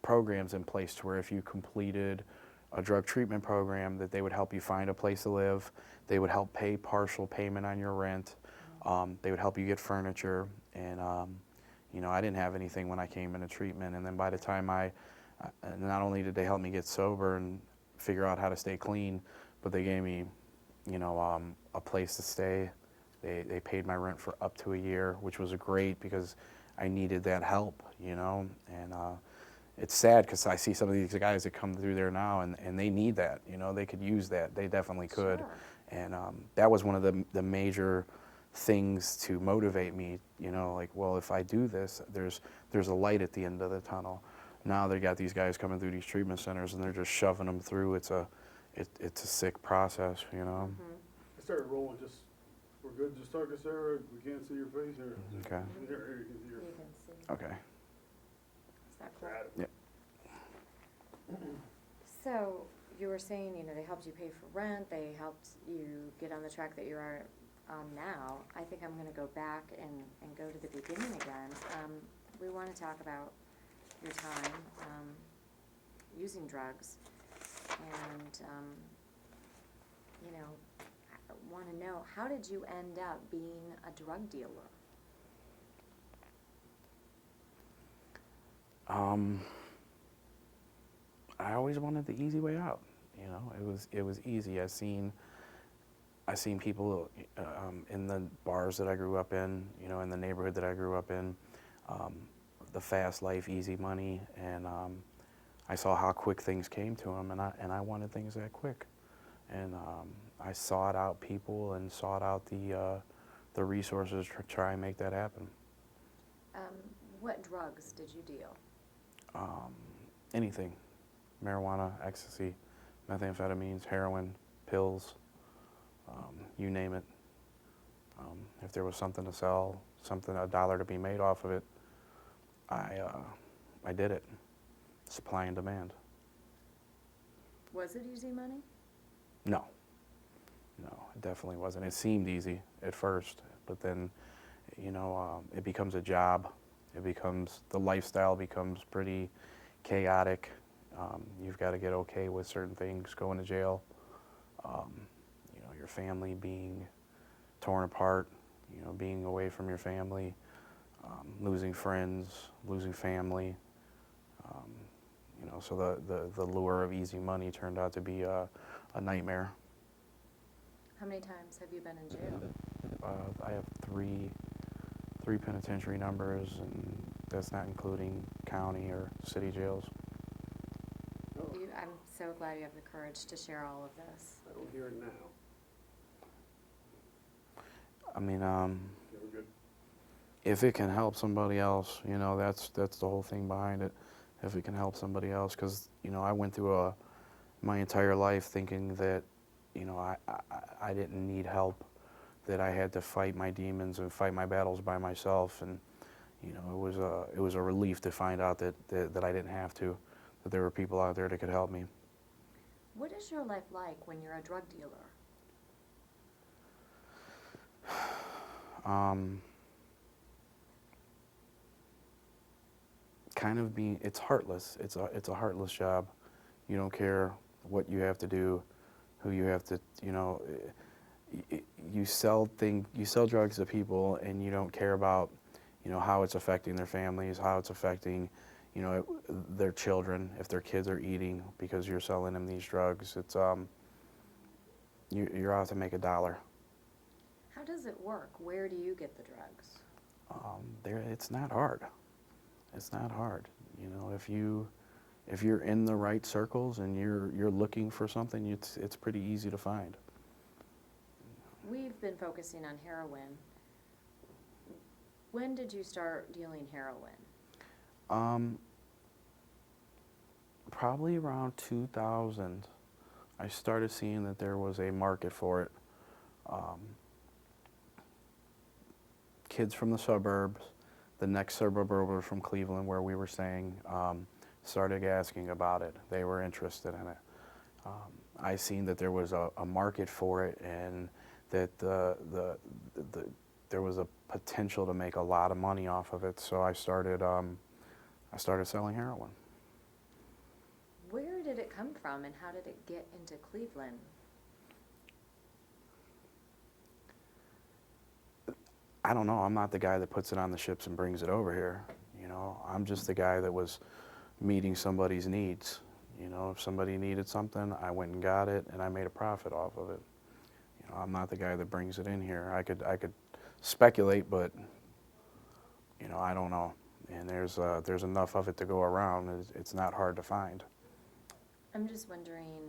programs in place to where if you completed a drug treatment program, that they would help you find a place to live. They would help pay partial payment on your rent. They would help you get furniture. And, you know, I didn't have anything when I came into treatment. And then by the time not only did they help me get sober and figure out how to stay clean, but they gave me, you know, a place to stay. They paid my rent for up to a year, which was great because I needed that help, you know. And it's sad because I see some of these guys that come through there now, and they need that, you know. They could use that. They definitely could. Sure. And that was one of the major things to motivate me, you know, like, well, if I do this, there's a light at the end of the tunnel. Now they got these guys coming through these treatment centers, and they're just shoving them through. It's a sick process, you know. I started rolling. Just we're good. Just talk to Sarah. We can't see your face here. Okay. Here, you can see your. You can see. Okay. Is that cool? Yep. So you were saying, you know, they helped you pay for rent, they helped you get on the track that you're on now. I think I'm going to go back and go to the beginning again. We want to talk about your time using drugs, and you know, I want to know, how did you end up being a drug dealer? I always wanted the easy way out. You know, it was easy. I seen people in the bars that I grew up in, you know, in the neighborhood that I grew up in, the fast life, easy money, and I saw how quick things came to them, and I wanted things that quick, and I sought out people and sought out the resources to try and make that happen. What drugs did you deal? Anything. Marijuana, ecstasy, methamphetamines, heroin, pills, you name it. If there was something to sell, a dollar to be made off of it, I did it. Supply and demand. Was it easy money? No, it definitely wasn't. It seemed easy at first, but then, you know, it becomes a job. The lifestyle becomes pretty chaotic. You've got to get okay with certain things, going to jail, you know, your family being torn apart, you know, being away from your family, losing friends, losing family, you know, so the lure of easy money turned out to be a nightmare. How many times have you been in jail? I have three penitentiary numbers, and that's not including county or city jails. I'm so glad you have the courage to share all of this. I don't hear it now. I mean, Okay, we're good. if it can help somebody else, you know, that's the whole thing behind it. If it can help somebody else, because, you know, I went through my entire life thinking that, you know, I didn't need help, that I had to fight my demons and fight my battles by myself, and, you know, it was a relief to find out that I didn't have to, that there were people out there that could help me. What is your life like when you're a drug dealer? Kind of it's heartless. It's a heartless job. You don't care what you have to do, who you have to, you know, you sell drugs to people, and you don't care about, you know, how it's affecting their families, how it's affecting, you know, their children, if their kids are eating because you're selling them these drugs. It's you're out to make a dollar. How does it work? Where do you get the drugs? It's not hard. It's not hard. You know, if you're in the right circles and you're looking for something, it's pretty easy to find. We've been focusing on heroin. When did you start dealing heroin? Probably around 2000, I started seeing that there was a market for it. Kids from the suburbs, the next suburb over from Cleveland where we were staying, started asking about it. They were interested in it. I seen that there was a market for it, and that there was a potential to make a lot of money off of it. So I started selling heroin. Where did it come from and how did it get into Cleveland? I don't know. I'm not the guy that puts it on the ships and brings it over here. You know, I'm just the guy that was meeting somebody's needs. You know, if somebody needed something, I went and got it, and I made a profit off of it. You know, I'm not the guy that brings it in here. I could speculate, but you know, I don't know. And there's enough of it to go around. It's not hard to find. I'm just wondering,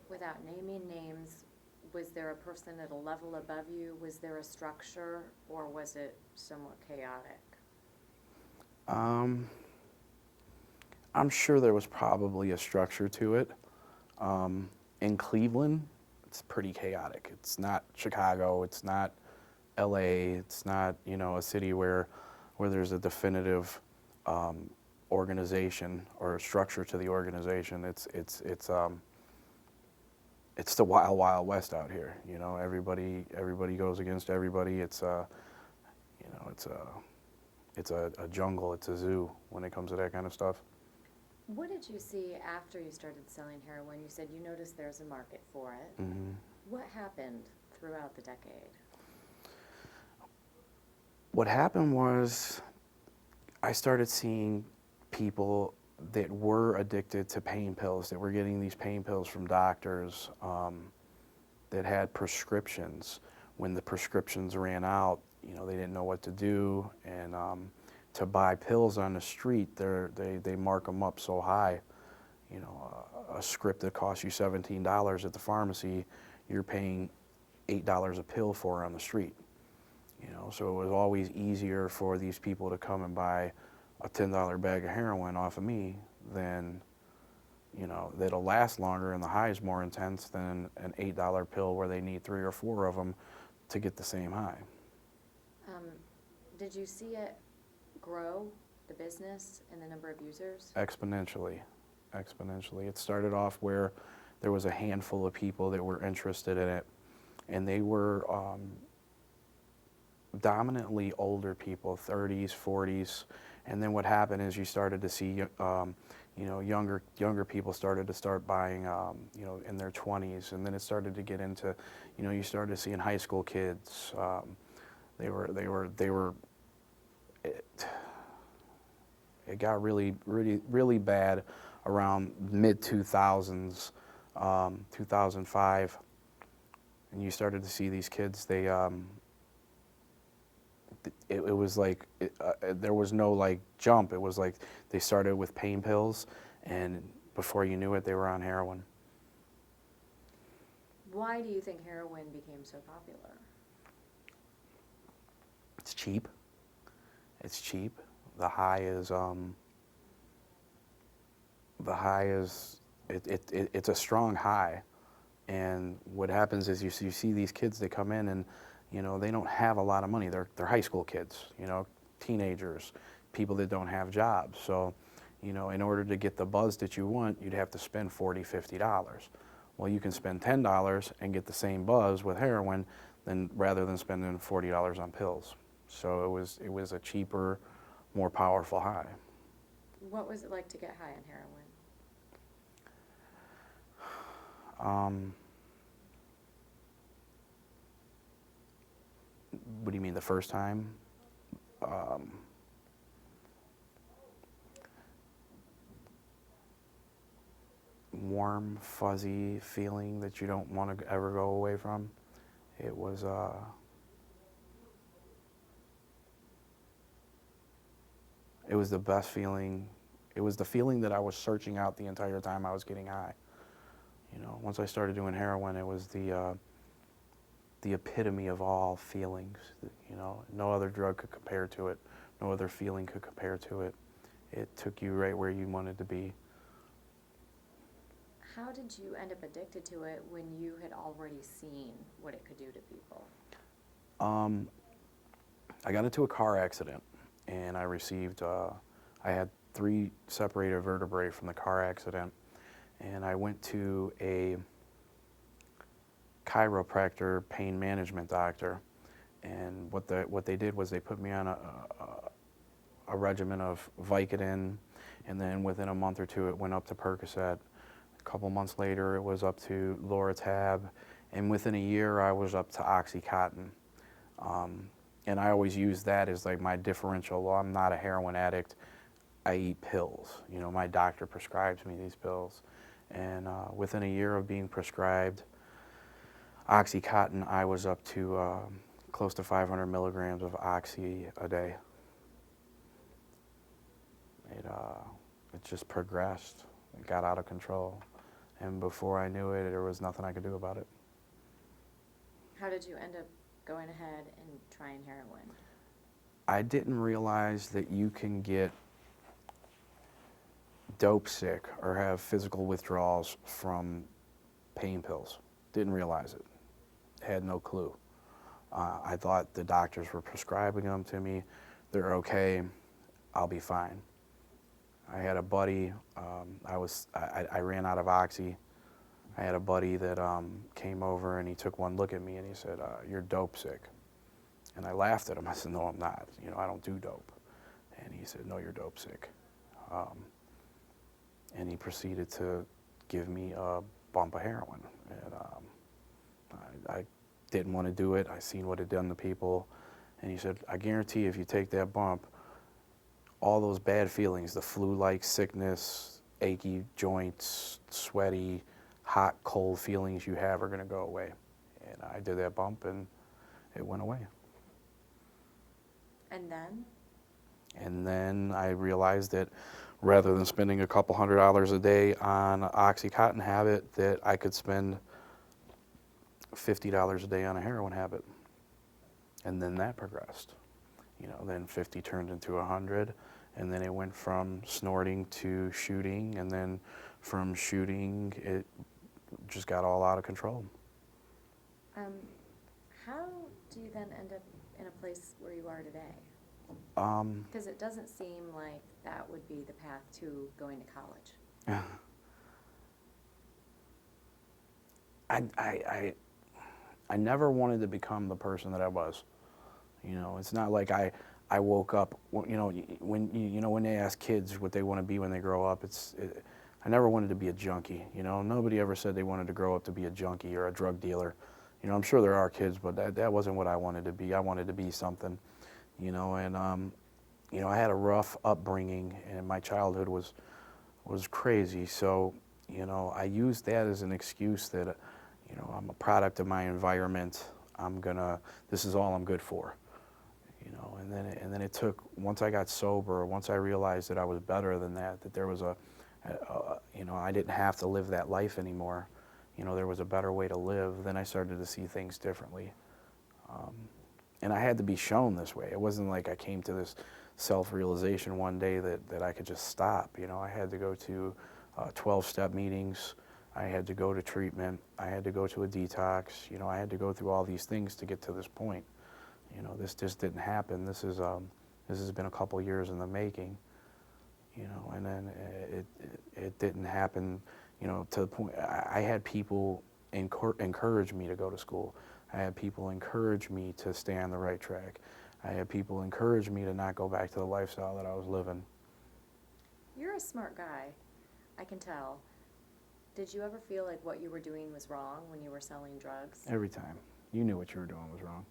without naming names, was there a person at a level above you? Was there a structure, or was it somewhat chaotic? I'm sure there was probably a structure to it. In Cleveland, it's pretty chaotic. It's not Chicago. It's not LA. It's not, you know, a city where there's a definitive organization or a structure to the organization. It's the wild, wild west out here. You know, everybody goes against everybody. It's a jungle. It's a zoo when it comes to that kind of stuff. What did you see after you started selling heroin? You said you noticed there's a market for it. Mm-hmm. What happened throughout the decade? What happened was I started seeing people that were addicted to pain pills, that were getting these pain pills from doctors, that had prescriptions. When the prescriptions ran out, you know, they didn't know what to do, and to buy pills on the street, they mark them up so high. You know, a script that costs you $17 at the pharmacy, you're paying $8 a pill for on the street. You know, so it was always easier for these people to come and buy a $10 bag of heroin off of me than, you know, that'll last longer and the high is more intense than an $8 pill where they need 3 or 4 of them to get the same high. Did you see it grow, the business and the number of users? Exponentially. It started off where there was a handful of people that were interested in it, and they were dominantly older people, 30s, 40s, and then what happened is you started to see, you know, younger people started buying, you know, in their 20s, and then it started to get into, you know, you started seeing high school kids. It got really bad around mid 2000s, 2005, and you started to see these kids. It was like there was no like jump. It was like they started with pain pills, and before you knew it, they were on heroin. Why do you think heroin became so popular? It's cheap. The high is it's a strong high, and what happens is you see these kids that come in and, you know, they don't have a lot of money. They're high school kids, you know, teenagers, people that don't have jobs. So, you know, in order to get the buzz that you want, you'd have to spend $40, $50. Well, you can spend $10 and get the same buzz with heroin rather than spending $40 on pills. So it was a cheaper, more powerful high. What was it like to get high on heroin? What do you mean, the first time? Warm, fuzzy feeling that you don't want to ever go away from. It was the best feeling. It was the feeling that I was searching out the entire time I was getting high. You know, once I started doing heroin, it was the epitome of all feelings. You know, no other drug could compare to it. No other feeling could compare to it. It took you right where you wanted to be. How did you end up addicted to it when you had already seen what it could do to people? I got into a car accident, and I had 3 separated vertebrae from the car accident, and I went to a chiropractor, pain management doctor, and what they did was they put me on a regimen of Vicodin, and then within a month or 2 it went up to Percocet. A couple months later, it was up to Loratab, and within a year, I was up to Oxycontin. And I always use that as like my differential. Well, I'm not a heroin addict. I eat pills. You know, my doctor prescribes me these pills. And within a year of being prescribed Oxycontin, I was up to close to 500 milligrams of Oxy a day. It just progressed. It got out of control. And before I knew it, there was nothing I could do about it. How did you end up going ahead and trying heroin? I didn't realize that you can get dope sick or have physical withdrawals from pain pills. Didn't realize it. Had no clue. I thought the doctors were prescribing them to me. They're okay. I'll be fine. I had a buddy. I ran out of Oxy. I had a buddy that came over and he took one look at me and he said, "You're dope sick." And I laughed at him. I said, "No, I'm not. You know, I don't do dope." And he said, "No, you're dope sick." And he proceeded to give me a bump of heroin. And I didn't want to do it. I seen what it done to people. And he said, "I guarantee if you take that bump, all those bad feelings, the flu-like sickness, achy joints, sweaty, hot, cold feelings you have are going to go away." And I did that bump and it went away. And then? And then I realized that rather than spending a couple $100s a day on an Oxycontin habit, that I could spend $50 a day on a heroin habit. And then that progressed. You know, then 50 turned into 100, and then it went from snorting to shooting, and then from shooting, it just got all out of control. How do you then end up in a place where you are today? Because it doesn't seem like that would be the path to going to college. I never wanted to become the person that I was. You know, it's not like I woke up, you know, when they ask kids what they want to be when they grow up, I never wanted to be a junkie. You know, nobody ever said they wanted to grow up to be a junkie or a drug dealer. You know, I'm sure there are kids, but that wasn't what I wanted to be. I wanted to be something, you know, and you know, I had a rough upbringing, and my childhood was crazy. So, you know, I used that as an excuse that, you know, I'm a product of my environment. This is all I'm good for, you know. And then it took, once I got sober, once I realized that I was better than that, that there was you know, I didn't have to live that life anymore. You know, there was a better way to live. Then I started to see things differently. And I had to be shown this way. It wasn't like I came to this self-realization one day that I could just stop. You know, I had to go to 12-step meetings. I had to go to treatment. I had to go to a detox. You know, I had to go through all these things to get to this point. You know, this just didn't happen. This has been a couple years in the making. You know, and then it didn't happen. You know, to the point I had people encourage me to go to school. I had people encourage me to stay on the right track. I had people encourage me to not go back to the lifestyle that I was living. You're a smart guy, I can tell. Did you ever feel like what you were doing was wrong when you were selling drugs? Every time. You knew what you were doing was wrong.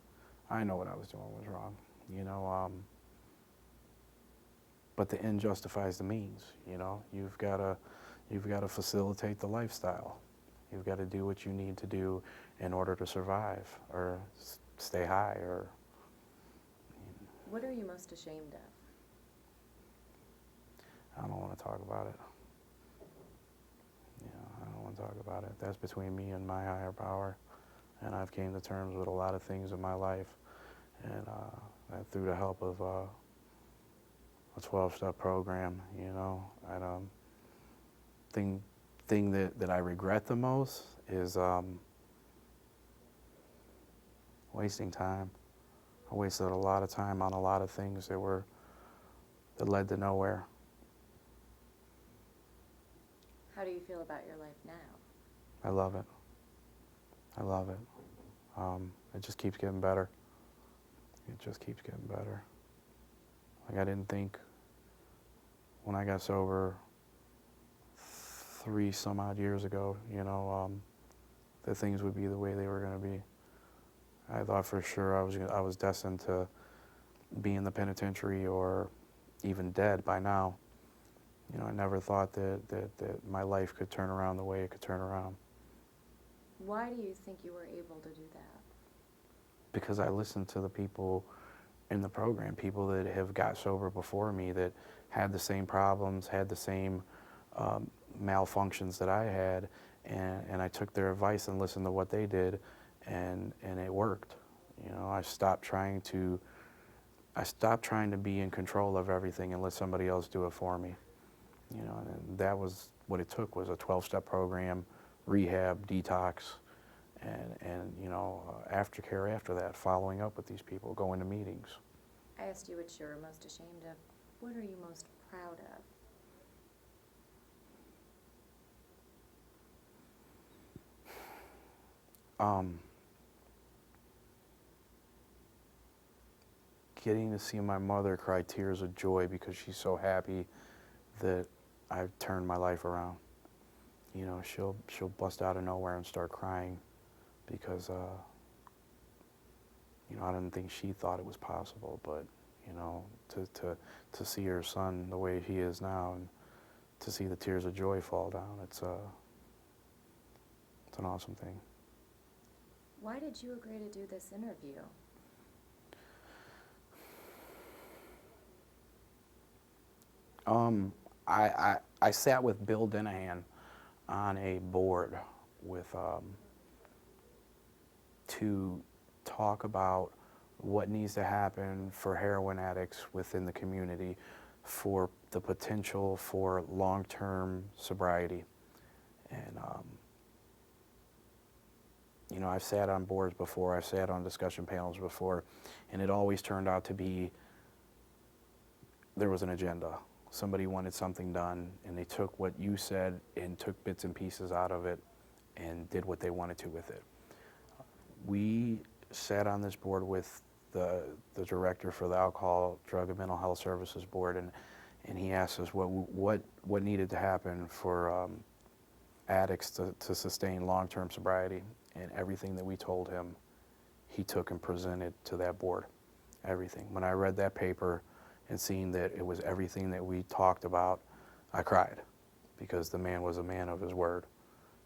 I know what I was doing was wrong. You know, but the end justifies the means. You know, you've got to facilitate the lifestyle. You've got to do what you need to do in order to survive or stay high. Or what are you most ashamed of? I don't want to talk about it. You know, I don't want to talk about it. That's between me and my higher power. And I've came to terms with a lot of things in my life. And through the help of a 12-step program, you know, and thing that I regret the most is wasting time. I wasted a lot of time on a lot of things that led to nowhere. How do you feel about your life now? I love it. I love it. It just keeps getting better. It just keeps getting better. Like, I didn't think when I got sober 3 some odd years ago, you know, that things would be the way they were going to be. I thought for sure I was destined to be in the penitentiary or even dead by now. You know, I never thought that my life could turn around the way it could turn around. Why do you think you were able to do that? Because I listened to the people in the program, people that have got sober before me that had the same problems, had the same malfunctions that I had, and I took their advice and listened to what they did, and it worked. You know, I stopped trying to be in control of everything and let somebody else do it for me. You know, and that was what it took, was a 12-step program, rehab, detox, and you know, aftercare after that, following up with these people, going to meetings. I asked you what you're most ashamed of. What are you most proud of? Getting to see my mother cry tears of joy because she's so happy that I've turned my life around. You know, she'll bust out of nowhere and start crying because you know, I didn't think she thought it was possible, but you know, to see her son the way he is now and to see the tears of joy fall down, it's an awesome thing. Why did you agree to do this interview? I sat with Bill Dinahan on a board with to talk about what needs to happen for heroin addicts within the community for the potential for long-term sobriety. And you know, I've sat on boards before, I've sat on discussion panels before, and it always turned out to be there was an agenda. Somebody wanted something done, and they took what you said and took bits and pieces out of it and did what they wanted to with it. We sat on this board with the director for the Alcohol, Drug, and Mental Health Services Board, and he asked us what needed to happen for addicts to sustain long-term sobriety, and everything that we told him, he took and presented to that board, everything. When I read that paper and seeing that it was everything that we talked about, I cried, because the man was a man of his word.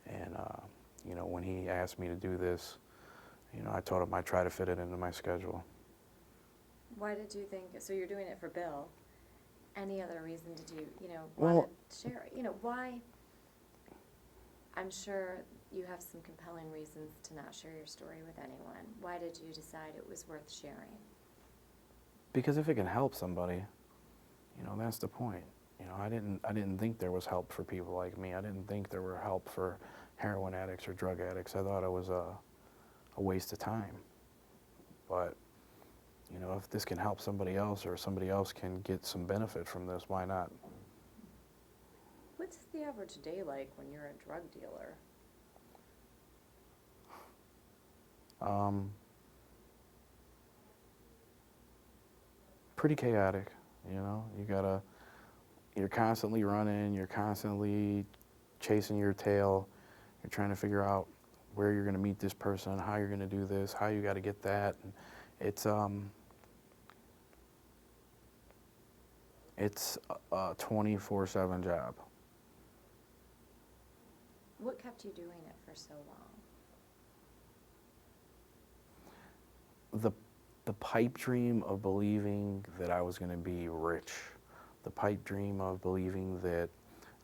And you know, when he asked me to do this, you know, I told him I'd try to fit it into my schedule. Why did you think, so you're doing it for Bill? Any other reason did you know, Well, want to share it? You know, why? I'm sure you have some compelling reasons to not share your story with anyone. Why did you decide it was worth sharing? Because if it can help somebody, you know, that's the point. You know, I didn't think there was help for people like me. I didn't think there were help for heroin addicts or drug addicts. I thought it was a waste of time. But, you know, if this can help somebody else or somebody else can get some benefit from this, why not? What's the average day like when you're a drug dealer? Pretty chaotic, you know. You're constantly running, you're constantly chasing your tail, you're trying to figure out where you're going to meet this person, how you're going to do this, how you got to get that. And it's a 24/7 job. What kept you doing it for so long? The pipe dream of believing that I was going to be rich, the pipe dream of believing that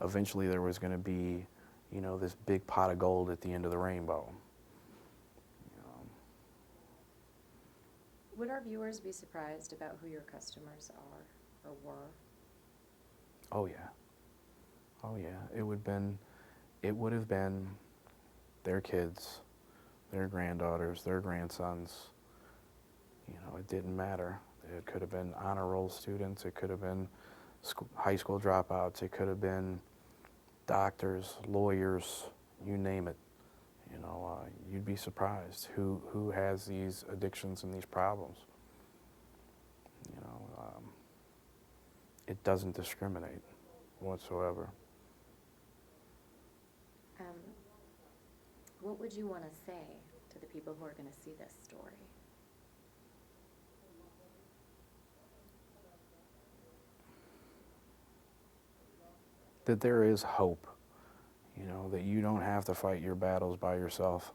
eventually there was going to be, you know, this big pot of gold at the end of the rainbow. You know. Would our viewers be surprised about who your customers are or were? Oh yeah. Oh yeah. It would have been their kids, their granddaughters, their grandsons. You know, it didn't matter. It could have been honor roll students. It could have been high school dropouts. It could have been doctors, lawyers, you name it. You know, you'd be surprised who has these addictions and these problems. You know, it doesn't discriminate whatsoever. What would you want to say to the people who are going to see this story? That there is hope, that you don't have to fight your battles by yourself.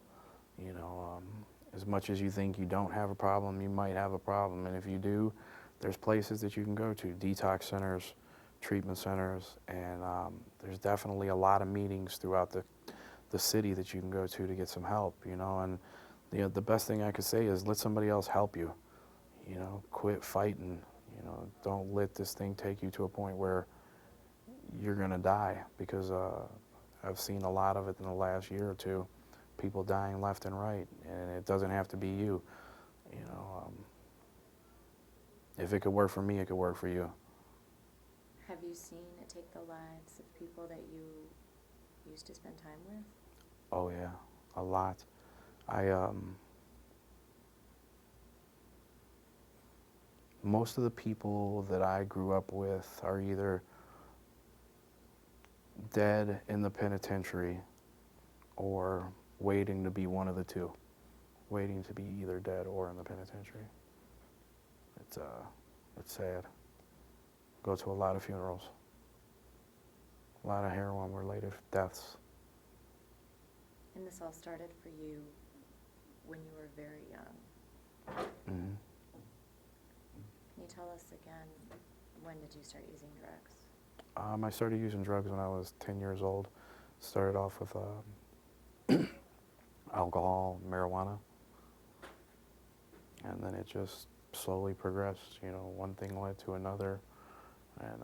As much as you think you don't have a problem, you might have a problem. And if you do, there's places that you can go to, detox centers, treatment centers, and there's definitely a lot of meetings throughout the city that you can go to get some help, and the best thing I could say is let somebody else help you, quit fighting, don't let this thing take you to a point where you're gonna die, because I've seen a lot of it in the last year or two, people dying left and right, and it doesn't have to be you, if it could work for me, it could work for you. Have you seen it take the lives of people that you used to spend time with? Oh yeah, a lot. Most of the people that I grew up with are either dead in the penitentiary or waiting to be one of the two, waiting to be either dead or in the penitentiary. It's sad. Go to a lot of funerals, a lot of heroin-related deaths. And this all started for you when you were very young. Mm-hmm. Can you tell us again, when did you start using drugs? I started using drugs when I was 10 years old. Started off with alcohol, marijuana, and then it just slowly progressed. One thing led to another, and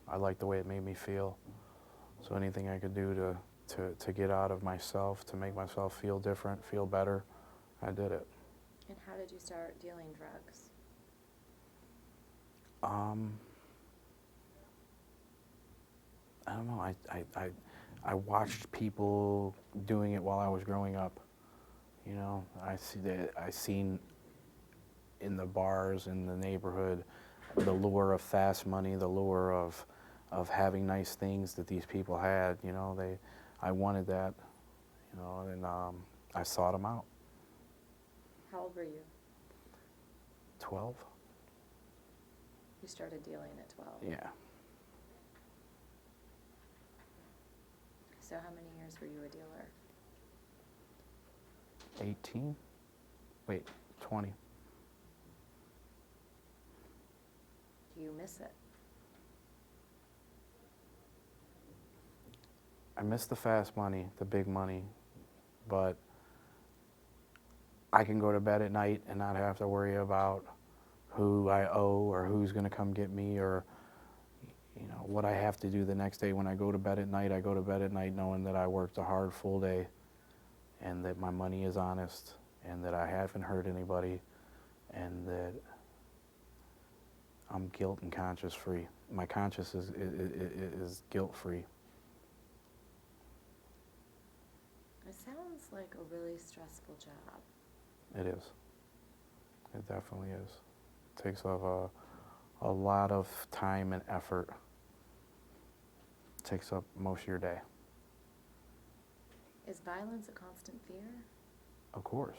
I liked the way it made me feel. So anything I could do to get out of myself, to make myself feel different, feel better, I did it. And how did you start dealing drugs? I don't know. I watched people doing it while I was growing up. I seen in the bars in the neighborhood the lure of fast money, the lure of having nice things that these people had. I wanted that. And I sought them out. How old were you? 12. You started dealing at 12. Yeah. So how many years were you a dealer? 18? Wait, 20. Do you miss it? I miss the fast money, the big money, but I can go to bed at night and not have to worry about who I owe or who's going to come get me, or what I have to do the next day. When I go to bed at night, I go to bed at night knowing that I worked a hard full day and that my money is honest and that I haven't hurt anybody and that I'm guilt and conscience free. My conscience is guilt free. It sounds like a really stressful job. It is. It definitely is. It takes up a lot of time and effort. It takes up most of your day. Is violence a constant fear? Of course.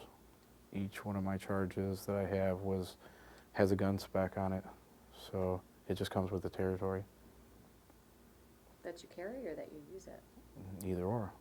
Each one of my charges that I have has a gun spec on it, so it just comes with the territory. That you carry or that you use it? Either or.